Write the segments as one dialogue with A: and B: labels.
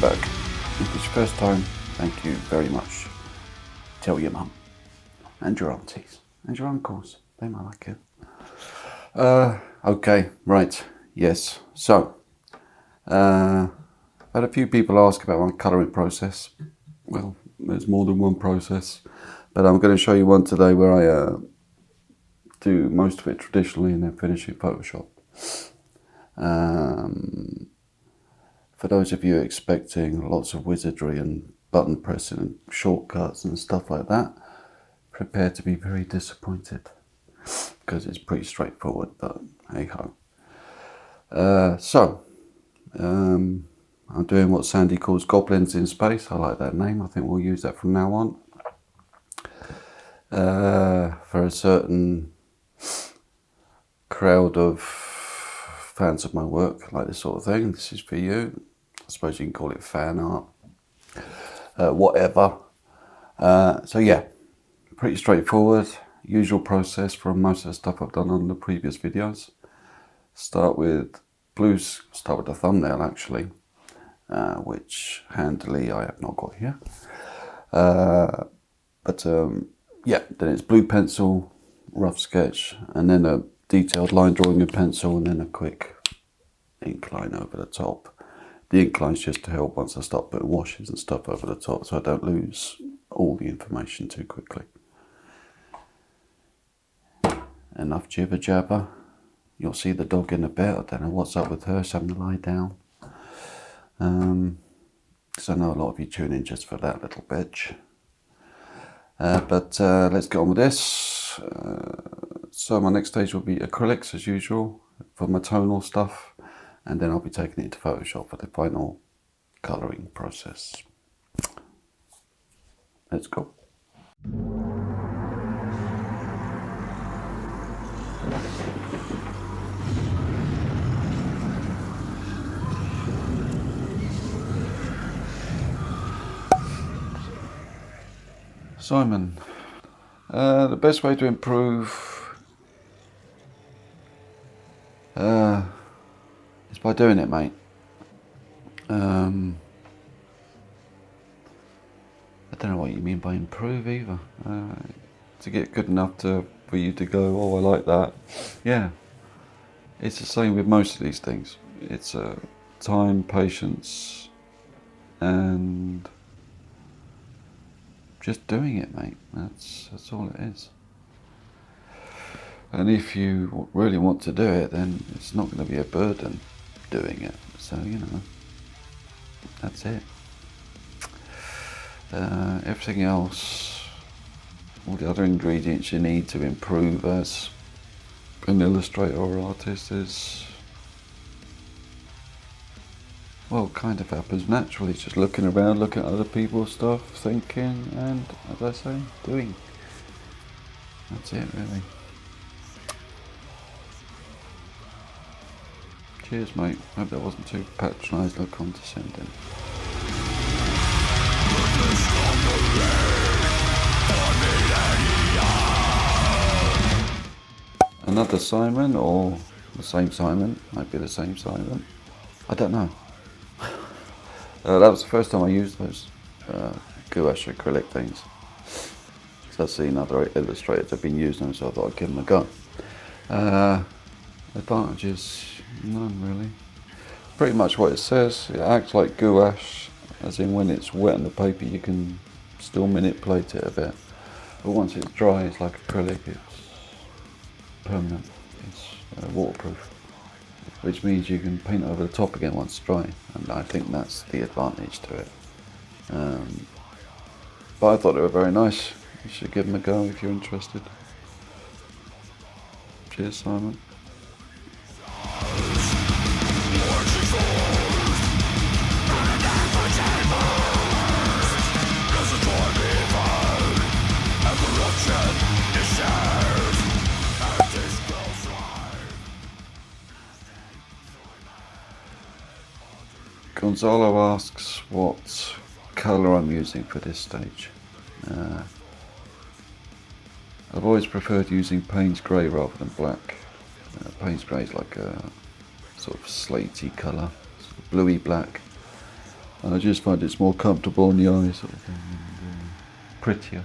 A: back. If it's your first time, thank you very much. Tell your mum and your aunties and your uncles, they might like it. Okay, right, yes. So, I had a few people ask about my colouring process. Well, there's more than one process, but I'm going to show you one today where I do most of it traditionally and then finish it in Photoshop. For those of you expecting lots of wizardry and button pressing and shortcuts and stuff like that, prepare to be very disappointed, because it's pretty straightforward, but hey ho. I'm doing what Sandy calls Goblins in Space. I like that name. I think we'll use that from now on. For a certain crowd of fans of my work, like this sort of thing, this is for you. I suppose you can call it fan art. Whatever. So yeah, pretty straightforward. Usual process from most of the stuff I've done on the previous videos. Start with the thumbnail actually, which handily I have not got here. Yeah, then it's blue pencil, rough sketch, and then a detailed line drawing in pencil, and then a quick ink line over the top. The ink line's just to help once I start putting washes and stuff over the top, so I don't lose all the information too quickly. Enough jibber jabber. You'll see the dog in a bit. I don't know what's up with her. She's having to lie down. Because I know a lot of you tune in just for that little bitch. But let's get on with this. So my next stage will be acrylics as usual for my tonal stuff, and then I'll be taking it into Photoshop for the final colouring process. Let's go. Simon, the best way to improve is by doing it, mate. I don't know what you mean by improve either. To get good enough for you to go, oh, I like that. Yeah, it's the same with most of these things. It's time, patience, and just doing it, mate. That's all it is. And if you really want to do it, then it's not going to be a burden doing it. So, you know, that's it. Everything else, all the other ingredients you need to improve as an illustrator or artist is, well, kind of happens naturally. Just looking around, looking at other people's stuff, thinking, and, as I say, doing. That's it, really. Cheers, mate. Hope that wasn't too patronising or condescending. Another Simon, or the same Simon, might be the same Simon. I don't know. That was the first time I used those gouache acrylic things. So I've seen other illustrators have been using them, so I thought I'd give them a go. Advantages, none really. Pretty much what it says. It acts like gouache, as in when it's wet on the paper you can still manipulate it a bit. But once it's dry, it's like acrylic, it's permanent, it's waterproof. Which means you can paint over the top again once it's dry, and I think that's the advantage to it. But I thought they were very nice. You should give them a go if you're interested. Cheers, Simon. Gonzalo asks what colour I'm using for this stage. I've always preferred using Payne's Grey rather than black. Payne's Grey is like a sort of slatey colour, sort of bluey black. I just find it's more comfortable on the eye, sort of thing, and prettier.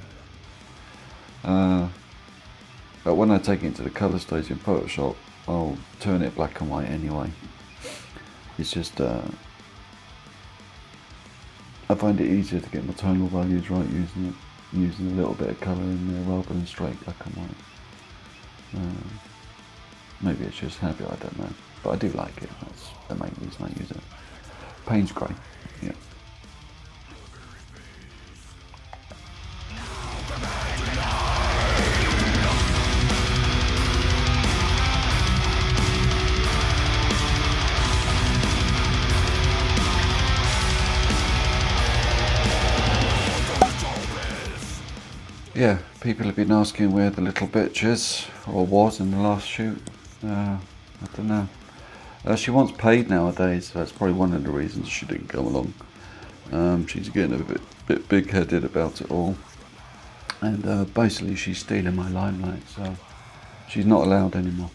A: But when I take it into the colour stage in Photoshop, I'll turn it black and white anyway. It's just, I find it easier to get my tonal values right using a little bit of colour in there rather than straight black and white. Maybe it's just habit, I don't know. But I do like it, that's the main reason I use it. Payne's grey, yeah. Yeah, people have been asking where the little bitch is, or was in the last shoot. I don't know. She wants paid nowadays, so that's probably one of the reasons she didn't come along. She's getting a bit big-headed about it all. And basically she's stealing my limelight, so she's not allowed anymore.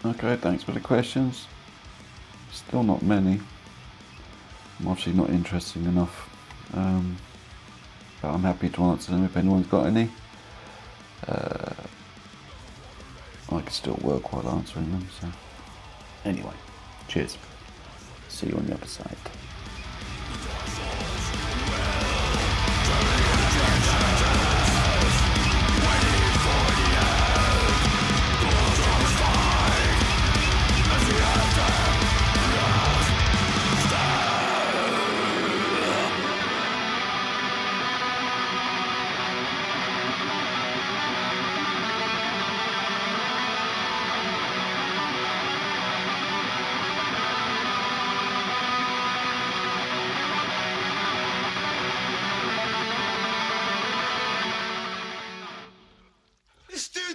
A: Okay, thanks for the questions. Still not many. I'm obviously not interesting enough. But I'm happy to answer them if anyone's got any. I can still work while answering them, so. Anyway, cheers. See you on the other side.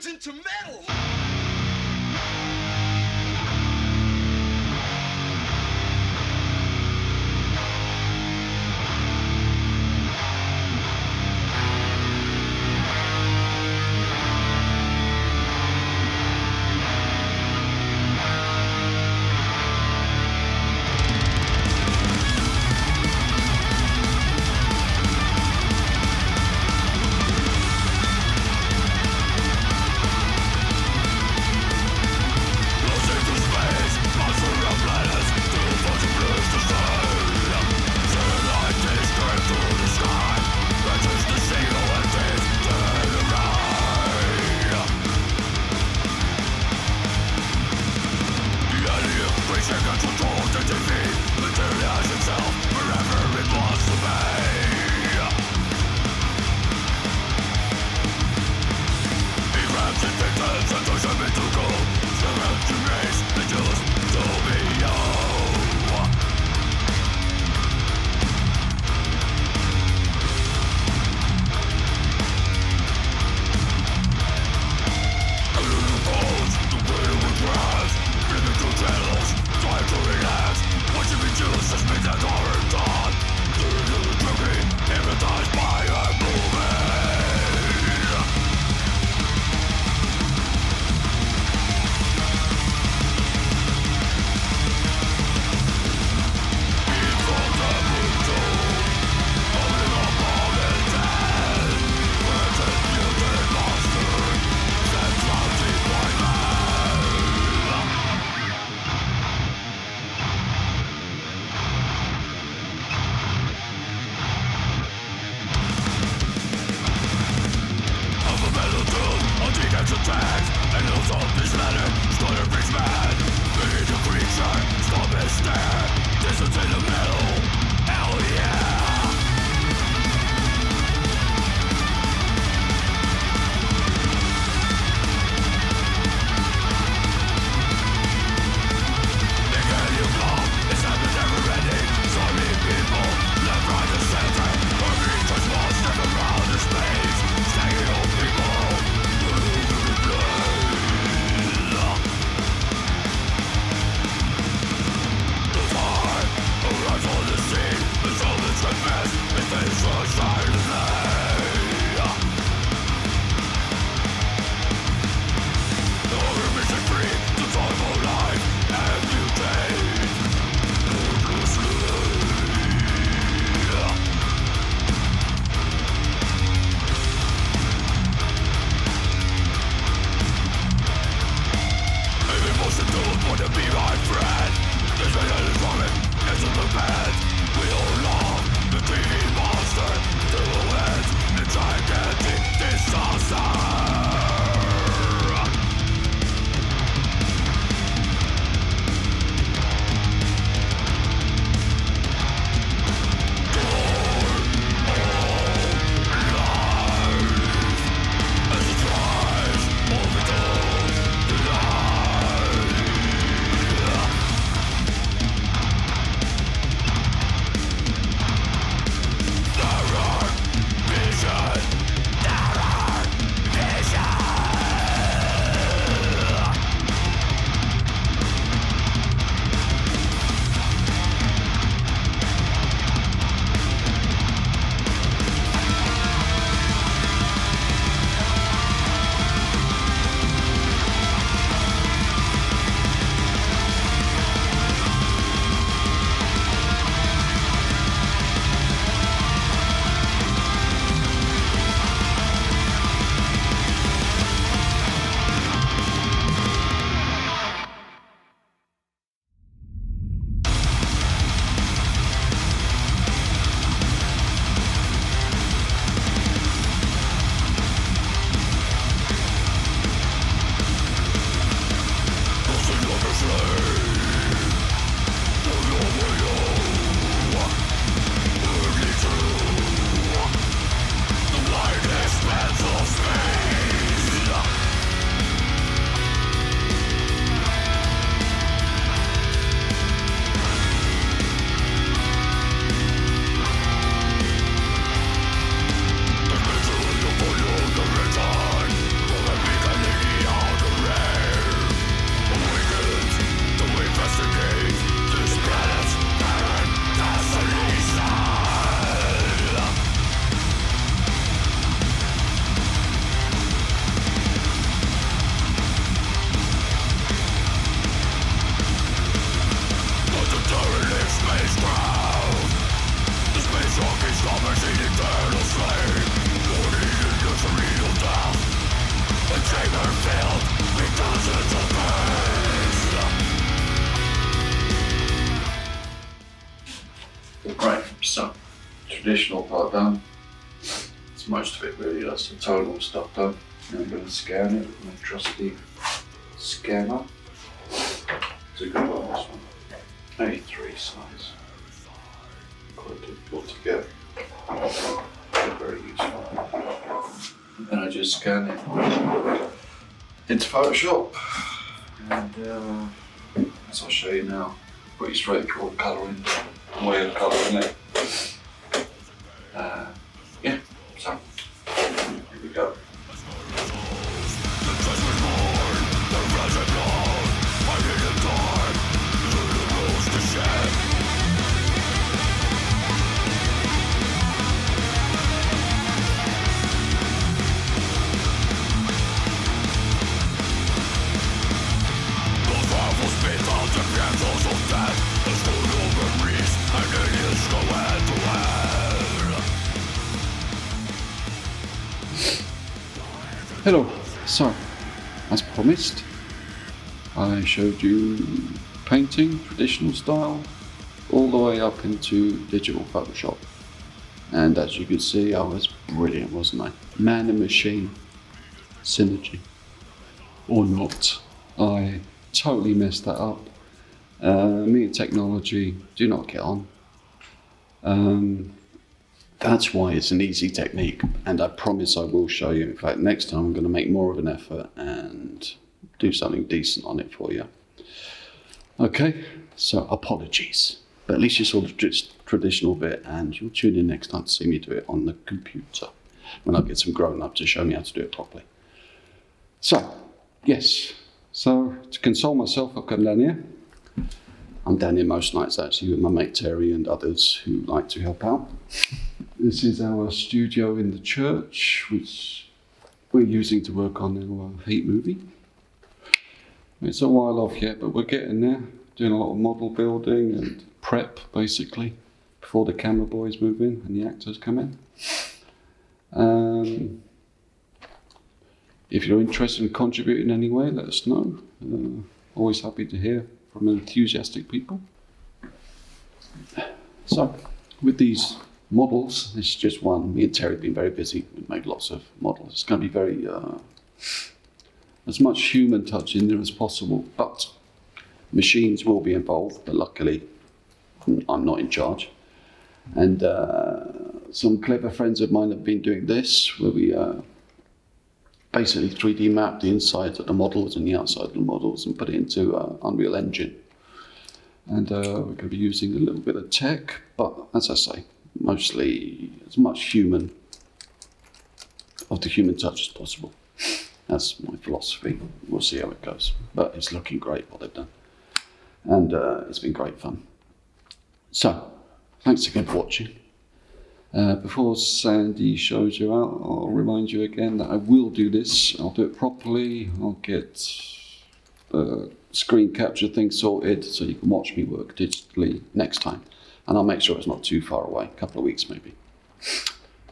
B: Into metal!
A: done. It's most of it really, that's the tonal stuff done. Now I'm going to scan it with my trusty scanner. It's a good one, this one. A3 size. Quite difficult to get. But very useful. And then I just scan it into Photoshop. And as I'll show you now, pretty straightforward colouring, way of colouring it. Yeah, so here we go. Hello, so as promised, I showed you painting, traditional style, all the way up into digital Photoshop. And as you can see, I was brilliant, wasn't I? Man and machine synergy, or not. I totally messed that up. Me and technology do not get on. That's why it's an easy technique, and I promise I will show you. In fact, next time I'm going to make more of an effort and do something decent on it for you. Okay, so apologies, but at least you saw the traditional bit, and you'll tune in next time to see me do it on the computer when I get some grown up to show me how to do it properly. So, yes, so to console myself, I've come down here. I'm down here most nights actually with my mate Terry and others who like to help out. This is our studio in the church, which we're using to work on our Hate movie. It's a while off yet, but we're getting there. Doing a lot of model building and prep, basically, before the camera boys move in and the actors come in. If you're interested in contributing in any way, let us know. Always happy to hear from enthusiastic people. So, with these models, this is just one. Me and Terry have been very busy. We've made lots of models. It's going to be very, as much human touch in there as possible, but machines will be involved, but luckily I'm not in charge. And some clever friends of mine have been doing this, where we basically 3D map the inside of the models and the outside of the models and put it into Unreal Engine. And we're going to be using a little bit of tech, but as I say, mostly as much human, of the human touch as possible. That's my philosophy. We'll see how it goes. But it's looking great what they've done. And it's been great fun. So, thanks again for watching. Before Sandy shows you out, I'll remind you again that I will do this. I'll do it properly. I'll get the screen capture thing sorted so you can watch me work digitally next time. And I'll make sure it's not too far away, a couple of weeks maybe.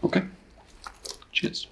A: Okay, cheers.